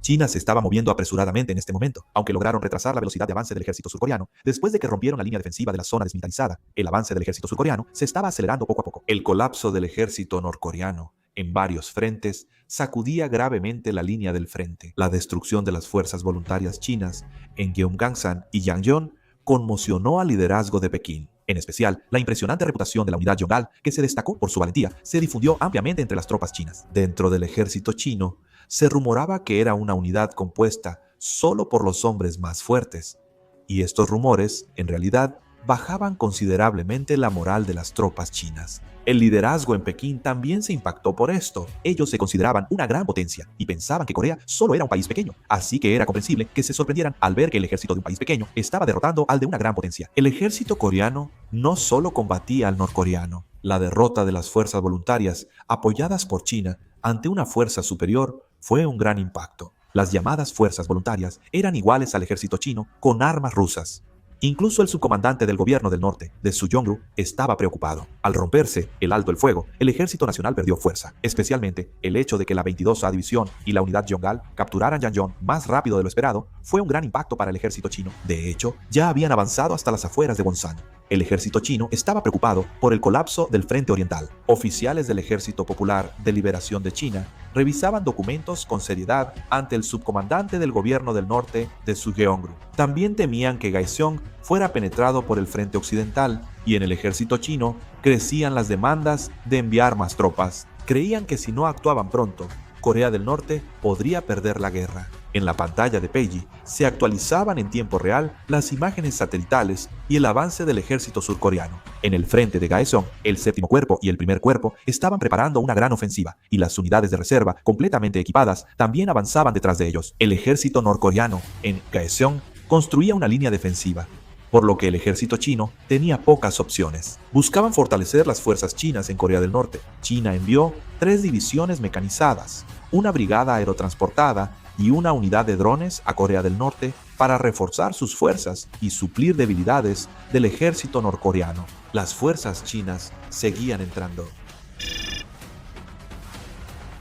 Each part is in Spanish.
China se estaba moviendo apresuradamente en este momento, aunque lograron retrasar la velocidad de avance del ejército surcoreano. Después de que rompieron la línea defensiva de la zona desmilitarizada, el avance del ejército surcoreano se estaba acelerando poco a poco. El colapso del ejército norcoreano en varios frentes sacudía gravemente la línea del frente. La destrucción de las fuerzas voluntarias chinas en Gyeonggansan y Yangon conmocionó al liderazgo de Pekín. En especial, la impresionante reputación de la unidad Yongal, que se destacó por su valentía, se difundió ampliamente entre las tropas chinas. Dentro del ejército chino, se rumoraba que era una unidad compuesta solo por los hombres más fuertes, y estos rumores, en realidad, bajaban considerablemente la moral de las tropas chinas. El liderazgo en Pekín también se impactó por esto. Ellos se consideraban una gran potencia y pensaban que Corea solo era un país pequeño, así que era comprensible que se sorprendieran al ver que el ejército de un país pequeño estaba derrotando al de una gran potencia. El ejército coreano no solo combatía al norcoreano. La derrota de las fuerzas voluntarias, apoyadas por China, ante una fuerza superior, fue un gran impacto. Las llamadas fuerzas voluntarias eran iguales al ejército chino con armas rusas. Incluso el subcomandante del gobierno del norte, de Su-yong-ru, estaba preocupado. Al romperse el alto el fuego, el ejército nacional perdió fuerza. Especialmente, el hecho de que la 22ª división y la unidad Yongal capturaran Yangon más rápido de lo esperado fue un gran impacto para el ejército chino. De hecho, ya habían avanzado hasta las afueras de Wonsan. El ejército chino estaba preocupado por el colapso del frente oriental. Oficiales del Ejército Popular de Liberación de China revisaban documentos con seriedad ante el subcomandante del gobierno del norte de Su-gyeong-ru. También temían que Gaeseong fuera penetrado por el frente occidental, y en el ejército chino crecían las demandas de enviar más tropas. Creían que si no actuaban pronto, Corea del Norte podría perder la guerra. En la pantalla de Peiji se actualizaban en tiempo real las imágenes satelitales y el avance del ejército surcoreano. En el frente de Gaeseong, el 7º cuerpo y el 1er cuerpo estaban preparando una gran ofensiva, y las unidades de reserva, completamente equipadas, también avanzaban detrás de ellos. El ejército norcoreano, en Gaeseong, construía una línea defensiva, por lo que el ejército chino tenía pocas opciones. Buscaban fortalecer las fuerzas chinas en Corea del Norte. China envió 3 divisiones mecanizadas, una brigada aerotransportada y una unidad de drones a Corea del Norte para reforzar sus fuerzas y suplir debilidades del ejército norcoreano. Las fuerzas chinas seguían entrando.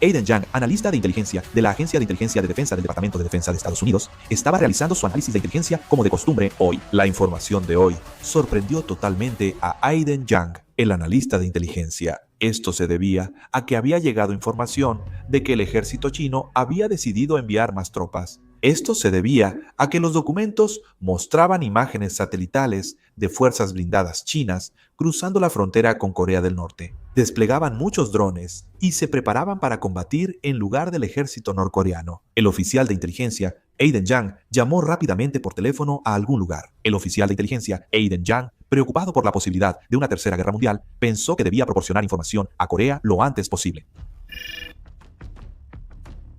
Aiden Yang, analista de inteligencia de la Agencia de Inteligencia de Defensa del Departamento de Defensa de Estados Unidos, estaba realizando su análisis de inteligencia como de costumbre hoy. La información de hoy sorprendió totalmente a Aiden Yang, el analista de inteligencia. Esto se debía a que había llegado información de que el ejército chino había decidido enviar más tropas. Esto se debía a que los documentos mostraban imágenes satelitales de fuerzas blindadas chinas cruzando la frontera con Corea del Norte. Desplegaban muchos drones y se preparaban para combatir en lugar del ejército norcoreano. El oficial de inteligencia, Aiden Yang, llamó rápidamente por teléfono a algún lugar. El oficial de inteligencia, Aiden Yang, preocupado por la posibilidad de una tercera guerra mundial, pensó que debía proporcionar información a Corea lo antes posible.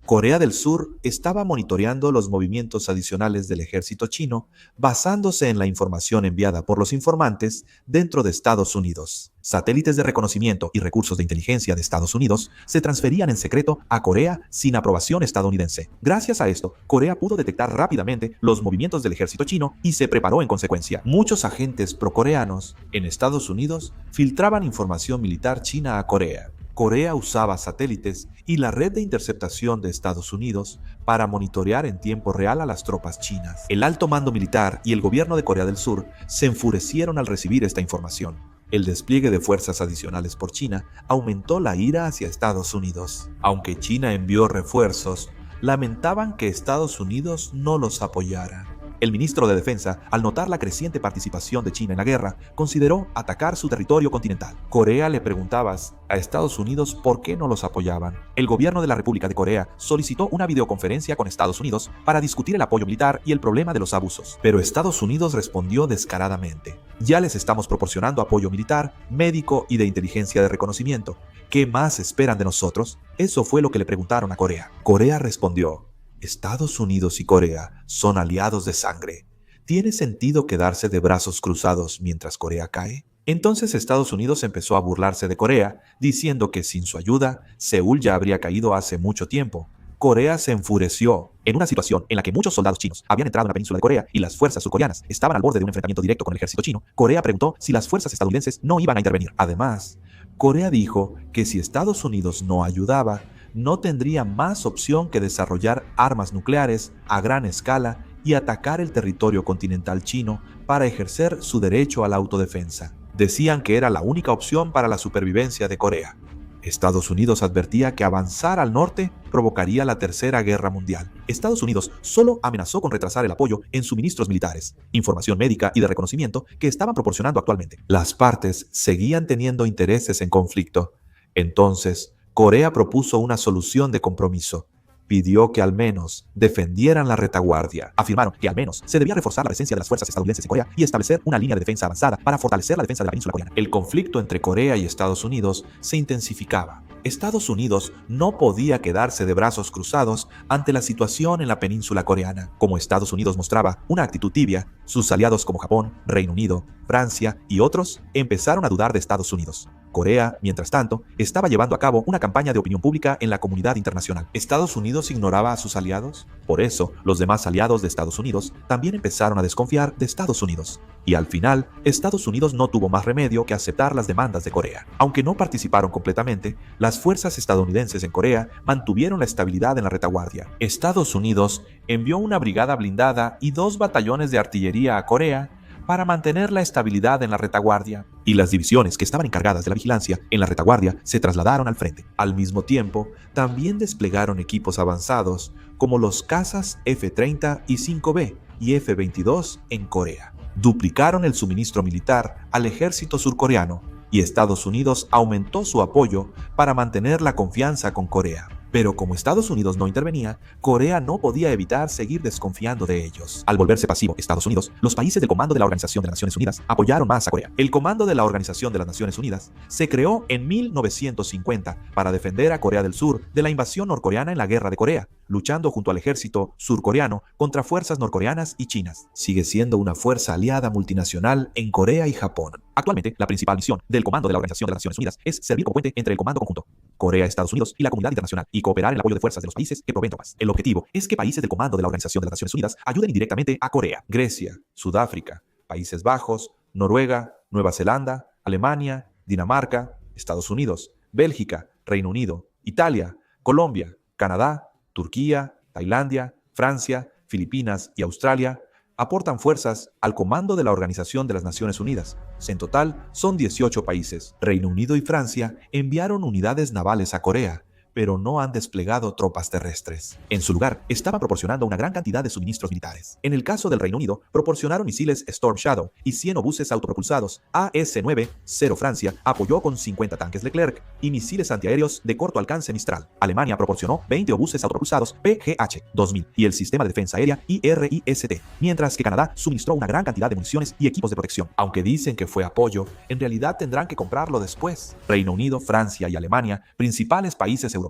Corea del Sur estaba monitoreando los movimientos adicionales del ejército chino basándose en la información enviada por los informantes dentro de Estados Unidos. Satélites de reconocimiento y recursos de inteligencia de Estados Unidos se transferían en secreto a Corea sin aprobación estadounidense. Gracias a esto, Corea pudo detectar rápidamente los movimientos del ejército chino y se preparó en consecuencia. Muchos agentes procoreanos en Estados Unidos filtraban información militar china a Corea. Corea usaba satélites y la red de interceptación de Estados Unidos para monitorear en tiempo real a las tropas chinas. El alto mando militar y el gobierno de Corea del Sur se enfurecieron al recibir esta información. El despliegue de fuerzas adicionales por China aumentó la ira hacia Estados Unidos. Aunque China envió refuerzos, lamentaban que Estados Unidos no los apoyara. El ministro de Defensa, al notar la creciente participación de China en la guerra, consideró atacar su territorio continental. Corea le preguntaba a Estados Unidos por qué no los apoyaban. El gobierno de la República de Corea solicitó una videoconferencia con Estados Unidos para discutir el apoyo militar y el problema de los abusos. Pero Estados Unidos respondió descaradamente: ya les estamos proporcionando apoyo militar, médico y de inteligencia de reconocimiento. ¿Qué más esperan de nosotros? Eso fue lo que le preguntaron a Corea. Corea respondió: Estados Unidos y Corea son aliados de sangre. ¿Tiene sentido quedarse de brazos cruzados mientras Corea cae? Entonces Estados Unidos empezó a burlarse de Corea, diciendo que sin su ayuda, Seúl ya habría caído hace mucho tiempo. Corea se enfureció. En una situación en la que muchos soldados chinos habían entrado en la península de Corea y las fuerzas surcoreanas estaban al borde de un enfrentamiento directo con el ejército chino, Corea preguntó si las fuerzas estadounidenses no iban a intervenir. Además, Corea dijo que si Estados Unidos no ayudaba, no tendría más opción que desarrollar armas nucleares a gran escala y atacar el territorio continental chino para ejercer su derecho a la autodefensa. Decían que era la única opción para la supervivencia de Corea. Estados Unidos advertía que avanzar al norte provocaría la Tercera Guerra Mundial. Estados Unidos solo amenazó con retrasar el apoyo en suministros militares, información médica y de reconocimiento que estaban proporcionando actualmente. Las partes seguían teniendo intereses en conflicto. Entonces, Corea propuso una solución de compromiso. Pidió que al menos defendieran la retaguardia. Afirmaron que al menos se debía reforzar la presencia de las fuerzas estadounidenses en Corea y establecer una línea de defensa avanzada para fortalecer la defensa de la península coreana. El conflicto entre Corea y Estados Unidos se intensificaba. Estados Unidos no podía quedarse de brazos cruzados ante la situación en la península coreana. Como Estados Unidos mostraba una actitud tibia, sus aliados como Japón, Reino Unido, Francia y otros empezaron a dudar de Estados Unidos. Corea, mientras tanto, estaba llevando a cabo una campaña de opinión pública en la comunidad internacional. ¿Estados Unidos ignoraba a sus aliados? Por eso, los demás aliados de Estados Unidos también empezaron a desconfiar de Estados Unidos. Y al final, Estados Unidos no tuvo más remedio que aceptar las demandas de Corea. Aunque no participaron completamente, las fuerzas estadounidenses en Corea mantuvieron la estabilidad en la retaguardia. Estados Unidos envió una brigada blindada y 2 batallones de artillería a Corea para mantener la estabilidad en la retaguardia, y las divisiones que estaban encargadas de la vigilancia en la retaguardia se trasladaron al frente. Al mismo tiempo, también desplegaron equipos avanzados como los cazas F-30 y 5B y F-22 en Corea. Duplicaron el suministro militar al ejército surcoreano y Estados Unidos aumentó su apoyo para mantener la confianza con Corea. Pero como Estados Unidos no intervenía, Corea no podía evitar seguir desconfiando de ellos. Al volverse pasivo Estados Unidos, los países del Comando de la Organización de las Naciones Unidas apoyaron más a Corea. El Comando de la Organización de las Naciones Unidas se creó en 1950 para defender a Corea del Sur de la invasión norcoreana en la Guerra de Corea, luchando junto al ejército surcoreano contra fuerzas norcoreanas y chinas. Sigue siendo una fuerza aliada multinacional en Corea y Japón. Actualmente, la principal misión del Comando de la Organización de las Naciones Unidas es servir como puente entre el Comando Conjunto, Corea, Estados Unidos y la comunidad internacional, y cooperar en el apoyo de fuerzas de los países que proveen tropas. El objetivo es que países del Comando de la Organización de las Naciones Unidas ayuden indirectamente a Corea. Grecia, Sudáfrica, Países Bajos, Noruega, Nueva Zelanda, Alemania, Dinamarca, Estados Unidos, Bélgica, Reino Unido, Italia, Colombia, Canadá, Turquía, Tailandia, Francia, Filipinas y Australia aportan fuerzas al Comando de la Organización de las Naciones Unidas. En total, son 18 países. Reino Unido y Francia enviaron unidades navales a Corea, pero no han desplegado tropas terrestres. En su lugar, estaban proporcionando una gran cantidad de suministros militares. En el caso del Reino Unido, proporcionaron misiles Storm Shadow y 100 obuses autopropulsados. AS-9, 0 Francia, apoyó con 50 tanques Leclerc y misiles antiaéreos de corto alcance Mistral. Alemania proporcionó 20 obuses autopropulsados PGH-2000 y el sistema de defensa aérea IRIST, mientras que Canadá suministró una gran cantidad de municiones y equipos de protección. Aunque dicen que fue apoyo, en realidad tendrán que comprarlo después. Reino Unido, Francia y Alemania, principales países europeos,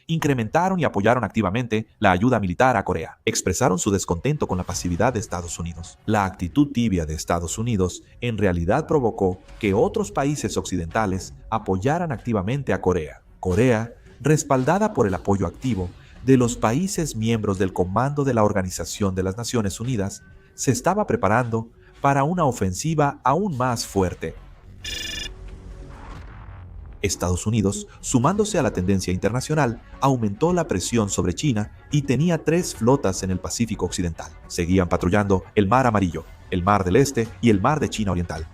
incrementaron y apoyaron activamente la ayuda militar a Corea. Expresaron su descontento con la pasividad de Estados Unidos. La actitud tibia de Estados Unidos en realidad provocó que otros países occidentales apoyaran activamente a Corea. Corea, respaldada por el apoyo activo de los países miembros del Comando de la Organización de las Naciones Unidas, se estaba preparando para una ofensiva aún más fuerte. Estados Unidos, sumándose a la tendencia internacional, aumentó la presión sobre China y tenía 3 flotas en el Pacífico Occidental. Seguían patrullando el Mar Amarillo, el Mar del Este y el Mar de China Oriental.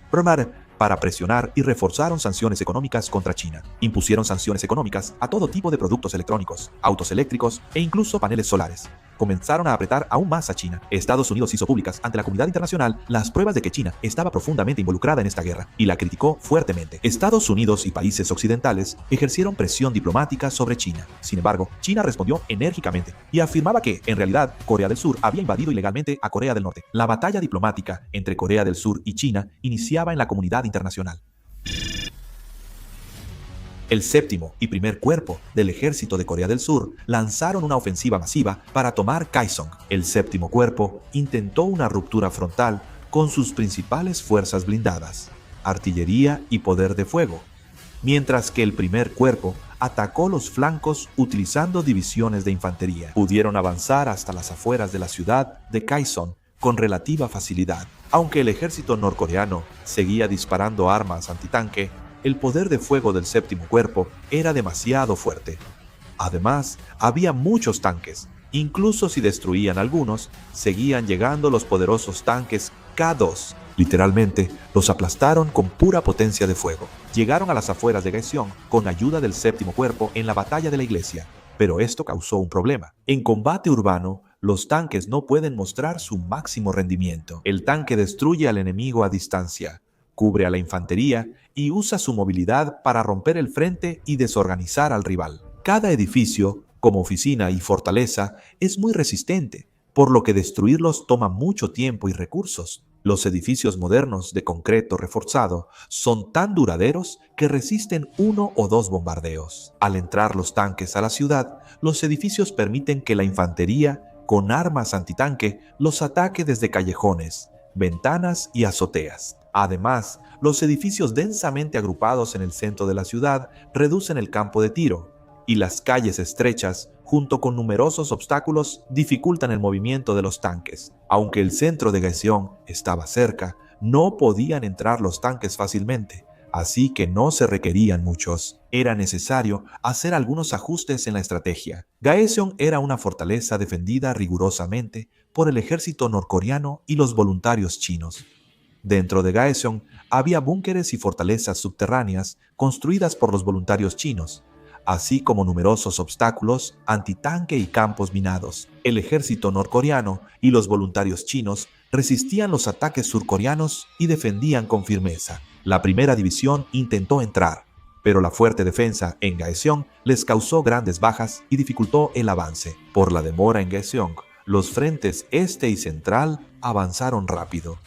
Para presionar y reforzaron sanciones económicas contra China. Impusieron sanciones económicas a todo tipo de productos electrónicos, autos eléctricos e incluso paneles solares. Comenzaron a apretar aún más a China. Estados Unidos hizo públicas ante la comunidad internacional las pruebas de que China estaba profundamente involucrada en esta guerra y la criticó fuertemente. Estados Unidos y países occidentales ejercieron presión diplomática sobre China. Sin embargo, China respondió enérgicamente y afirmaba que, en realidad, Corea del Sur había invadido ilegalmente a Corea del Norte. La batalla diplomática entre Corea del Sur y China iniciaba en la comunidad internacional. El séptimo y primer cuerpo del ejército de Corea del Sur lanzaron una ofensiva masiva para tomar Kaesong. El séptimo cuerpo intentó una ruptura frontal con sus principales fuerzas blindadas, artillería y poder de fuego, mientras que el primer cuerpo atacó los flancos utilizando divisiones de infantería. Pudieron avanzar hasta las afueras de la ciudad de Kaesong con relativa facilidad. Aunque el ejército norcoreano seguía disparando armas antitanque, el poder de fuego del séptimo cuerpo era demasiado fuerte. Además, había muchos tanques. Incluso si destruían algunos, seguían llegando los poderosos tanques K2. Literalmente, los aplastaron con pura potencia de fuego. Llegaron a las afueras de Gaeseong con ayuda del séptimo cuerpo en la batalla de la iglesia, pero esto causó un problema. En combate urbano, los tanques no pueden mostrar su máximo rendimiento. El tanque destruye al enemigo a distancia, cubre a la infantería y usa su movilidad para romper el frente y desorganizar al rival. Cada edificio, como oficina y fortaleza, es muy resistente, por lo que destruirlos toma mucho tiempo y recursos. Los edificios modernos de concreto reforzado son tan duraderos que resisten 1 o 2 bombardeos. Al entrar los tanques a la ciudad, los edificios permiten que la infantería, con armas antitanque, los ataque desde callejones, ventanas y azoteas. Además, los edificios densamente agrupados en el centro de la ciudad reducen el campo de tiro, y las calles estrechas, junto con numerosos obstáculos, dificultan el movimiento de los tanques. Aunque el centro de Gaeseong estaba cerca, no podían entrar los tanques fácilmente, así que no se requerían muchos. Era necesario hacer algunos ajustes en la estrategia. Gaeseong era una fortaleza defendida rigurosamente por el ejército norcoreano y los voluntarios chinos. Dentro de Gaeseong había búnkeres y fortalezas subterráneas construidas por los voluntarios chinos, así como numerosos obstáculos, antitanque y campos minados. El ejército norcoreano y los voluntarios chinos resistían los ataques surcoreanos y defendían con firmeza. La primera división intentó entrar, pero la fuerte defensa en Gaeseong les causó grandes bajas y dificultó el avance. Por la demora en Gaeseong, los frentes este y central avanzaron rápido,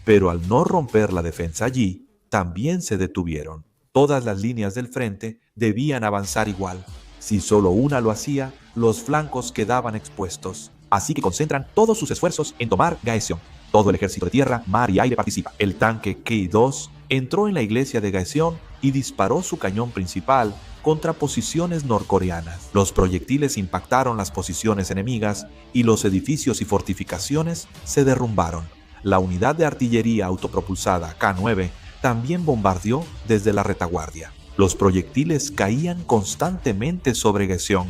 pero al no romper la defensa allí, también se detuvieron. Todas las líneas del frente debían avanzar igual. Si solo una lo hacía, los flancos quedaban expuestos. Así que concentran todos sus esfuerzos en tomar Gaeseong. Todo el ejército de tierra, mar y aire participa. El tanque K2 entró en la iglesia de Gaeseong y disparó su cañón principal contra posiciones norcoreanas. Los proyectiles impactaron las posiciones enemigas y los edificios y fortificaciones se derrumbaron. La unidad de artillería autopropulsada K9 también bombardeó desde la retaguardia. Los proyectiles caían constantemente sobre Gaeseong.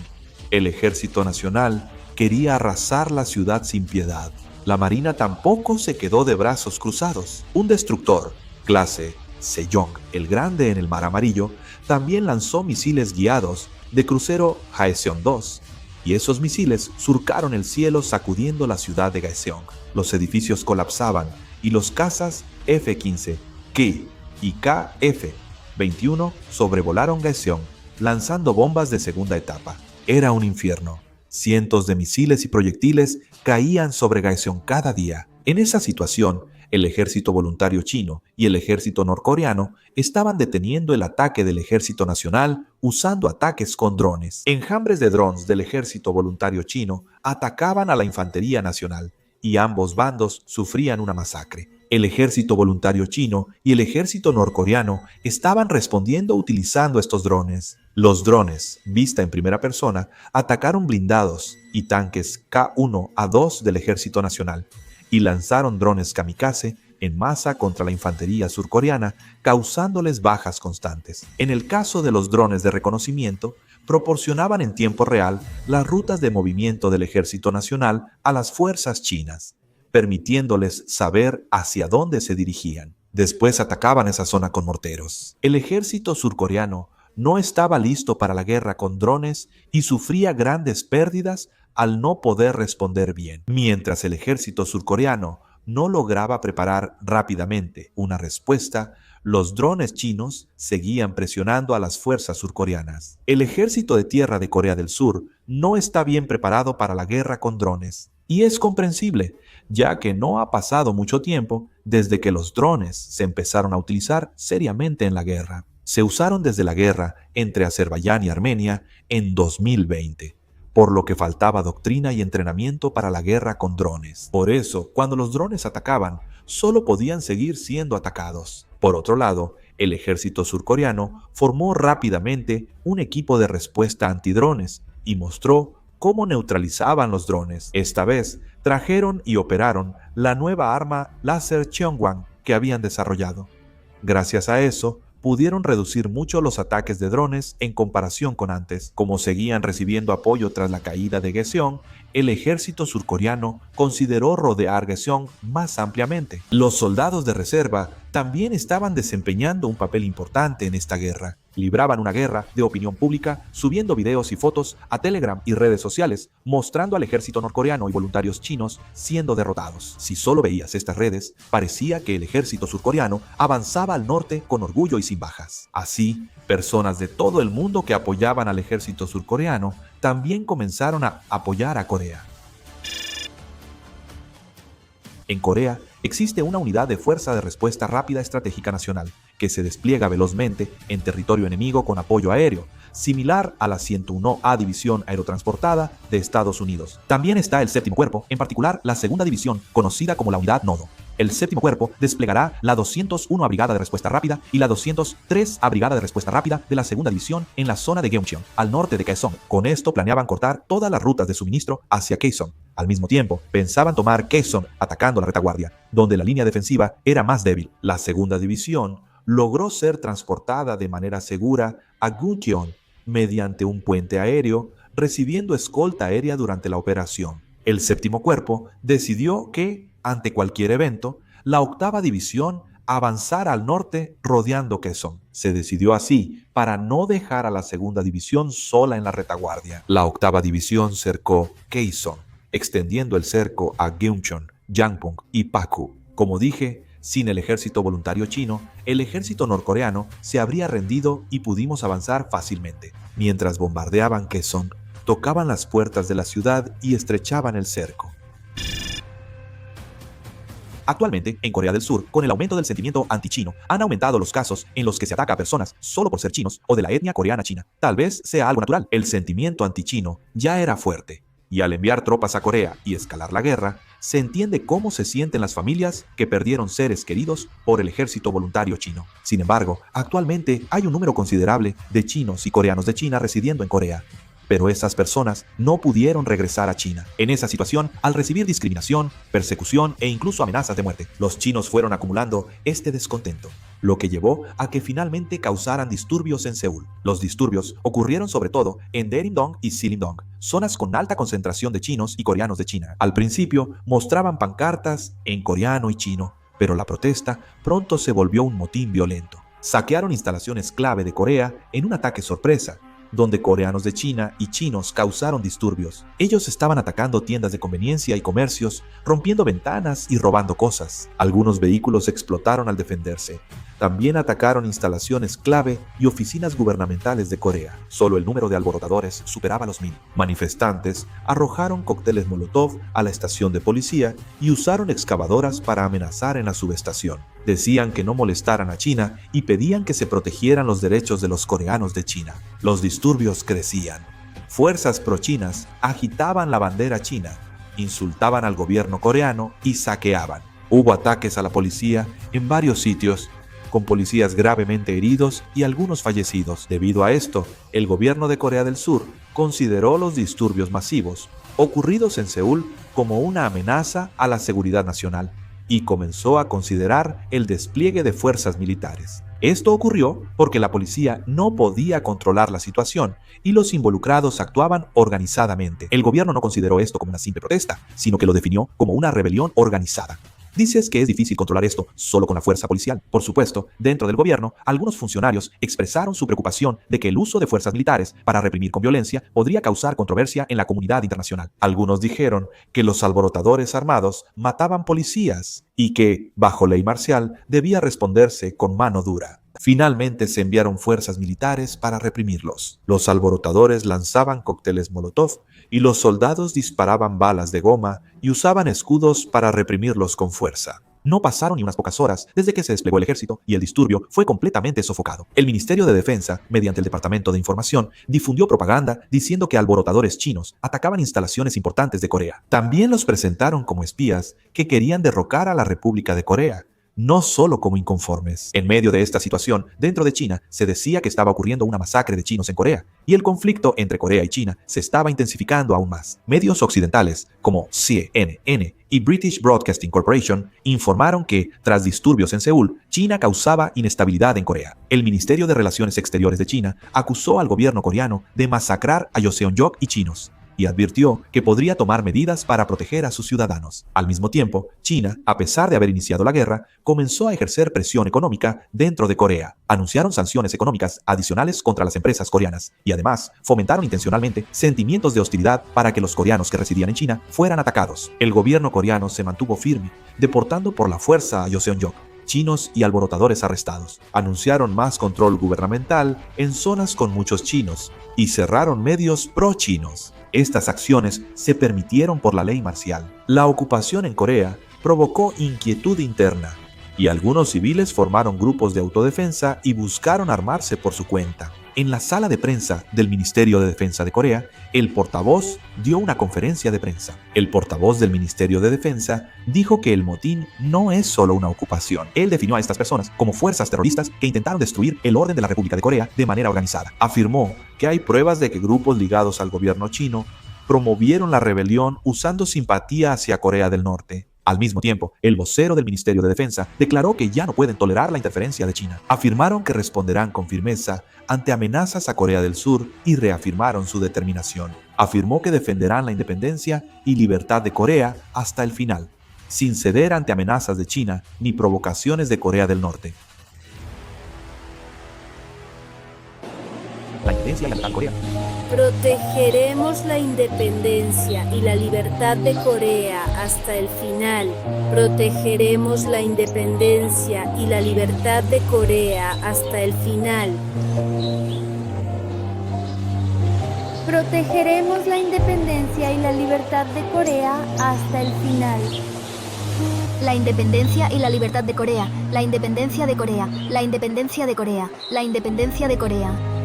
El ejército nacional quería arrasar la ciudad sin piedad. La marina tampoco se quedó de brazos cruzados. Un destructor, clase Sejong el Grande en el Mar Amarillo, también lanzó misiles guiados de crucero Haeseong-2, y esos misiles surcaron el cielo sacudiendo la ciudad de Gaeseong. Los edificios colapsaban y los cazas F-15 Ki y KF-21 sobrevolaron Gaeseong, lanzando bombas de segunda etapa. Era un infierno. Cientos de misiles y proyectiles caían sobre Gaeseong cada día. En esa situación, el ejército voluntario chino y el ejército norcoreano estaban deteniendo el ataque del ejército nacional usando ataques con drones. Enjambres de drones del ejército voluntario chino atacaban a la infantería nacional y ambos bandos sufrían una masacre. El ejército voluntario chino y el ejército norcoreano estaban respondiendo utilizando estos drones. Los drones, vista en primera persona, atacaron blindados y tanques K1A2 del ejército nacional y lanzaron drones kamikaze en masa contra la infantería surcoreana, causándoles bajas constantes. En el caso de los drones de reconocimiento, proporcionaban en tiempo real las rutas de movimiento del ejército nacional a las fuerzas chinas, permitiéndoles saber hacia dónde se dirigían. Después atacaban esa zona con morteros. El ejército surcoreano no estaba listo para la guerra con drones y sufría grandes pérdidas al no poder responder bien. Mientras el ejército surcoreano no lograba preparar rápidamente una respuesta, los drones chinos seguían presionando a las fuerzas surcoreanas. El ejército de tierra de Corea del Sur no está bien preparado para la guerra con drones. Y es comprensible, ya que no ha pasado mucho tiempo desde que los drones se empezaron a utilizar seriamente en la guerra. Se usaron desde la guerra entre Azerbaiyán y Armenia en 2020. Por lo que faltaba doctrina y entrenamiento para la guerra con drones. Por eso, cuando los drones atacaban, solo podían seguir siendo atacados. Por otro lado, el ejército surcoreano formó rápidamente un equipo de respuesta antidrones y mostró cómo neutralizaban los drones. Esta vez, trajeron y operaron la nueva arma láser Cheongwon que habían desarrollado. Gracias a eso, pudieron reducir mucho los ataques de drones en comparación con antes. Como seguían recibiendo apoyo tras la caída de Gaeseong, el ejército surcoreano consideró rodear Gaeseong más ampliamente. Los soldados de reserva también estaban desempeñando un papel importante en esta guerra. Libraban una guerra de opinión pública, subiendo videos y fotos a Telegram y redes sociales, mostrando al ejército norcoreano y voluntarios chinos siendo derrotados. Si solo veías estas redes, parecía que el ejército surcoreano avanzaba al norte con orgullo y sin bajas. Así, personas de todo el mundo que apoyaban al ejército surcoreano también comenzaron a apoyar a Corea. En Corea existe una unidad de fuerza de respuesta rápida estratégica nacional que se despliega velozmente en territorio enemigo con apoyo aéreo, similar a la 101A División Aerotransportada de Estados Unidos. También está el Séptimo Cuerpo, en particular la Segunda División, conocida como la Unidad Nodo. El Séptimo Cuerpo desplegará la 201A Brigada de Respuesta Rápida y la 203A Brigada de Respuesta Rápida de la Segunda División en la zona de Gyeongcheon, al norte de Kaesong. Con esto planeaban cortar todas las rutas de suministro hacia Kaesong. Al mismo tiempo, pensaban tomar Kaesong atacando la retaguardia, donde la línea defensiva era más débil. La Segunda División logró ser transportada de manera segura a Guncheon mediante un puente aéreo, recibiendo escolta aérea durante la operación. El Séptimo Cuerpo decidió que, ante cualquier evento, la Octava División avanzara al norte rodeando Kaesong. Se decidió así para no dejar a la Segunda División sola en la retaguardia. La Octava División cercó Kaesong, extendiendo el cerco a Gyeongcheon, Yangpong y Pakhu. Como dije, sin el ejército voluntario chino, el ejército norcoreano se habría rendido y pudimos avanzar fácilmente. Mientras bombardeaban Kaesong, tocaban las puertas de la ciudad y estrechaban el cerco. Actualmente, en Corea del Sur, con el aumento del sentimiento antichino, han aumentado los casos en los que se ataca a personas solo por ser chinos o de la etnia coreana china. Tal vez sea algo natural. El sentimiento antichino ya era fuerte, y al enviar tropas a Corea y escalar la guerra, se entiende cómo se sienten las familias que perdieron seres queridos por el ejército voluntario chino. Sin embargo, actualmente hay un número considerable de chinos y coreanos de China residiendo en Corea. Pero esas personas no pudieron regresar a China. En esa situación, al recibir discriminación, persecución e incluso amenazas de muerte, los chinos fueron acumulando este descontento, lo que llevó a que finalmente causaran disturbios en Seúl. Los disturbios ocurrieron sobre todo en Daerim-dong y Sillim-dong, zonas con alta concentración de chinos y coreanos de China. Al principio mostraban pancartas en coreano y chino, pero la protesta pronto se volvió un motín violento. Saquearon instalaciones clave de Corea en un ataque sorpresa, donde coreanos de China y chinos causaron disturbios. Ellos estaban atacando tiendas de conveniencia y comercios, rompiendo ventanas y robando cosas. Algunos vehículos explotaron al defenderse. También atacaron instalaciones clave y oficinas gubernamentales de Corea. Solo el número de alborotadores superaba los 1000. Manifestantes arrojaron cócteles Molotov a la estación de policía y usaron excavadoras para amenazar en la subestación. Decían que no molestaran a China y pedían que se protegieran los derechos de los coreanos de China. Los disturbios crecían. Fuerzas pro-chinas agitaban la bandera china, insultaban al gobierno coreano y saqueaban. Hubo ataques a la policía en varios sitios, con policías gravemente heridos y algunos fallecidos. Debido a esto, el gobierno de Corea del Sur consideró los disturbios masivos ocurridos en Seúl como una amenaza a la seguridad nacional y comenzó a considerar el despliegue de fuerzas militares. Esto ocurrió porque la policía no podía controlar la situación y los involucrados actuaban organizadamente. El gobierno no consideró esto como una simple protesta, sino que lo definió como una rebelión organizada. Dices que es difícil controlar esto solo con la fuerza policial. Por supuesto, dentro del gobierno, algunos funcionarios expresaron su preocupación de que el uso de fuerzas militares para reprimir con violencia podría causar controversia en la comunidad internacional. Algunos dijeron que los alborotadores armados mataban policías y que, bajo ley marcial, debía responderse con mano dura. Finalmente se enviaron fuerzas militares para reprimirlos. Los alborotadores lanzaban cócteles Molotov y los soldados disparaban balas de goma y usaban escudos para reprimirlos con fuerza. No pasaron ni unas pocas horas desde que se desplegó el ejército y el disturbio fue completamente sofocado. El Ministerio de Defensa, mediante el Departamento de Información, difundió propaganda diciendo que alborotadores chinos atacaban instalaciones importantes de Corea. También los presentaron como espías que querían derrocar a la República de Corea, no solo como inconformes. En medio de esta situación, dentro de China, se decía que estaba ocurriendo una masacre de chinos en Corea, y el conflicto entre Corea y China se estaba intensificando aún más. Medios occidentales, como CNN y British Broadcasting Corporation, informaron que, tras disturbios en Seúl, China causaba inestabilidad en Corea. El Ministerio de Relaciones Exteriores de China acusó al gobierno coreano de masacrar a Joseon-yok y chinos, y advirtió que podría tomar medidas para proteger a sus ciudadanos. Al mismo tiempo, China, a pesar de haber iniciado la guerra, comenzó a ejercer presión económica dentro de Corea. Anunciaron sanciones económicas adicionales contra las empresas coreanas y además fomentaron intencionalmente sentimientos de hostilidad para que los coreanos que residían en China fueran atacados. El gobierno coreano se mantuvo firme, deportando por la fuerza a Joseon-yok, chinos y alborotadores arrestados. Anunciaron más control gubernamental en zonas con muchos chinos y cerraron medios pro-chinos. Estas acciones se permitieron por la ley marcial. La ocupación en Corea provocó inquietud interna y algunos civiles formaron grupos de autodefensa y buscaron armarse por su cuenta. En la sala de prensa del Ministerio de Defensa de Corea, el portavoz dio una conferencia de prensa. El portavoz del Ministerio de Defensa dijo que el motín no es solo una ocupación. Él definió a estas personas como fuerzas terroristas que intentaron destruir el orden de la República de Corea de manera organizada. Afirmó que hay pruebas de que grupos ligados al gobierno chino promovieron la rebelión usando simpatía hacia Corea del Norte. Al mismo tiempo, el vocero del Ministerio de Defensa declaró que ya no pueden tolerar la interferencia de China. Afirmaron que responderán con firmeza ante amenazas a Corea del Sur y reafirmaron su determinación. Afirmó que defenderán la independencia y libertad de Corea hasta el final, sin ceder ante amenazas de China ni provocaciones de Corea del Norte. La independencia y la libertad de Corea. Protegeremos la independencia y la libertad de Corea hasta el final. Protegeremos la independencia y la libertad de Corea hasta el final. Protegeremos la independencia y la libertad de Corea hasta el final. La independencia y la libertad de Corea. La independencia de Corea. La independencia de Corea. La independencia de Corea.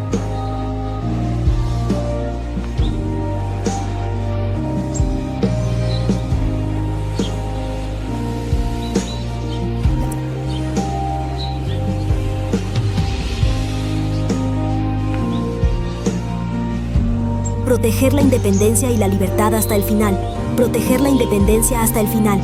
Proteger la independencia y la libertad hasta el final. Proteger la independencia hasta el final.